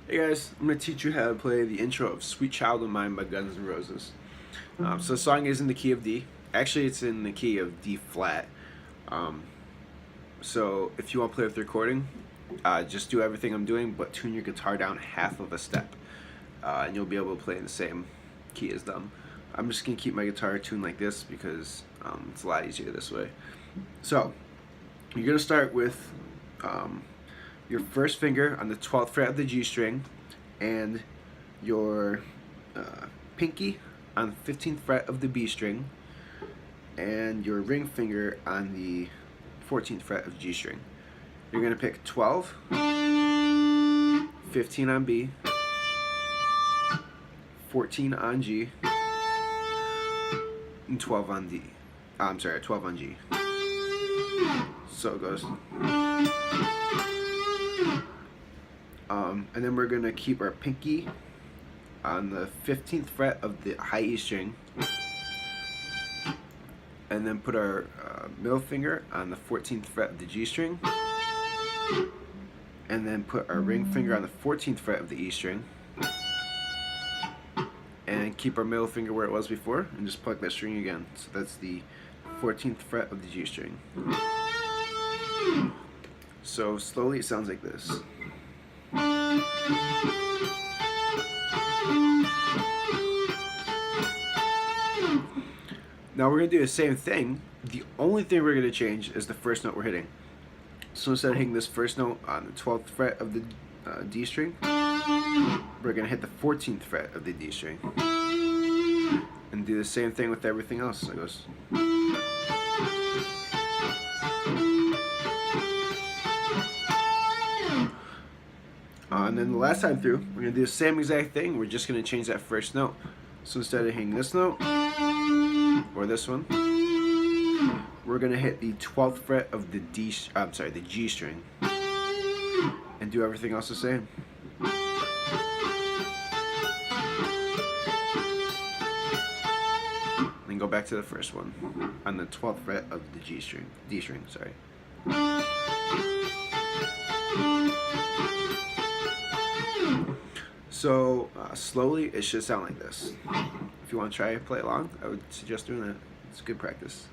Hey guys, I'm going to teach you how to play the intro of Sweet Child of Mine by Guns N' Roses. So the song is in the key of D. Actually, it's in the key of D flat. Um, so if you want to play with the recording, just do everything I'm doing, but tune your guitar down half of a step. And you'll be able to play in the same key as them. I'm just going to keep my guitar tuned like this because it's a lot easier this way. So, you're going to start with your first finger on the 12th fret of the G string and your pinky on the 15th fret of the B string and your ring finger on the 14th fret of G string. You're going to pick 12, 15 on B, 14 on G, and 12 on D. I'm sorry, 12 on G. So it goes. And then we're going to keep our pinky on the 15th fret of the high E string, and then put our middle finger on the 14th fret of the G string, and then put our ring finger on the 14th fret of the E string, and keep our middle finger where it was before, and just pluck that string again. So that's the 14th fret of the G string. So slowly it sounds like this. Now we're going to do the same thing. The only thing we're going to change is the first note we're hitting. So instead of hitting this first note on the 12th fret of the D string, we're going to hit the 14th fret of the D string. And do the same thing with everything else. So it goes. And then the last time through, we're going to do the same exact thing. We're just going to change that first note. So instead of hitting this note, or this one, we're going to hit the 12th fret of the the G string. And do everything else the same. Then go back to the first one on the 12th fret of the D string, sorry. So slowly, it should sound like this. If you want to try to play along, I would suggest doing that. It's good practice.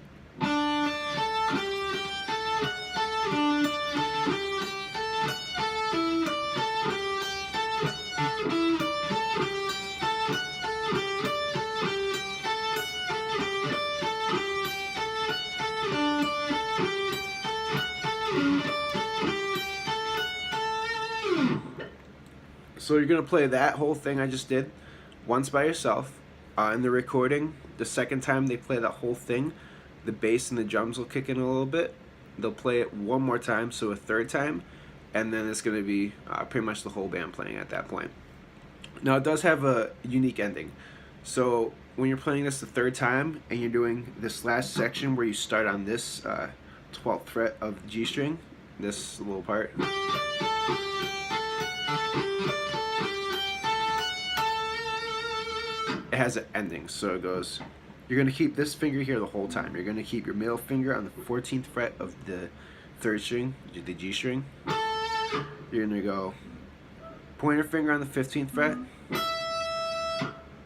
So you're going to play that whole thing I just did once by yourself. In the recording, the second time they play that whole thing, the bass and the drums will kick in a little bit. They'll play it one more time, so a third time, and then it's going to be pretty much the whole band playing at that point. Now it does have a unique ending. So when you're playing this the third time and you're doing this last section where you start on this 12th fret of the G string, this little part, it has an ending. So it goes, you're going to keep this finger here the whole time. You're going to keep your middle finger on the 14th fret of the third string, the G string. You're going to go pointer finger on the 15th fret,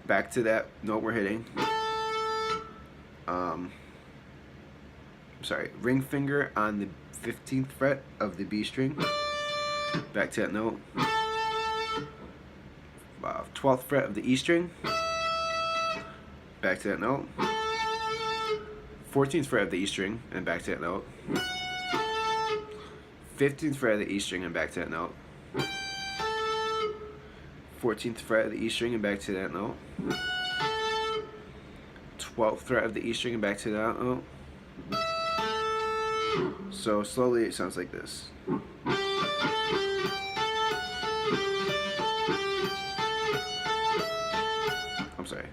back to that note we're hitting. Ring finger on the 15th fret of the B string, back to that note. 12th fret of the E string, back to that note. 14th fret of the E string, and back to that note. 15th fret of the E string, and back to that note. 14th fret of the E string, and back to that note. 12th fret of the E string, and back to that note. So slowly it sounds like this. I'm sorry.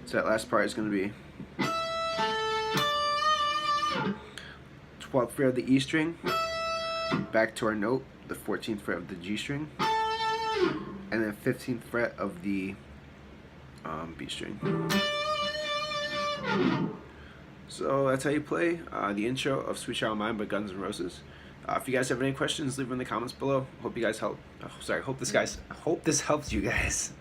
So that last part is going to be 12th fret of the E string, back to our note, the 14th fret of the G string, and then 15th fret of the B string. So that's how you play the intro of Sweet Child O' Mine by Guns N' Roses. If you guys have any questions, leave them in the comments below. Hope you guys help. Oh, sorry. Hope this helps you guys.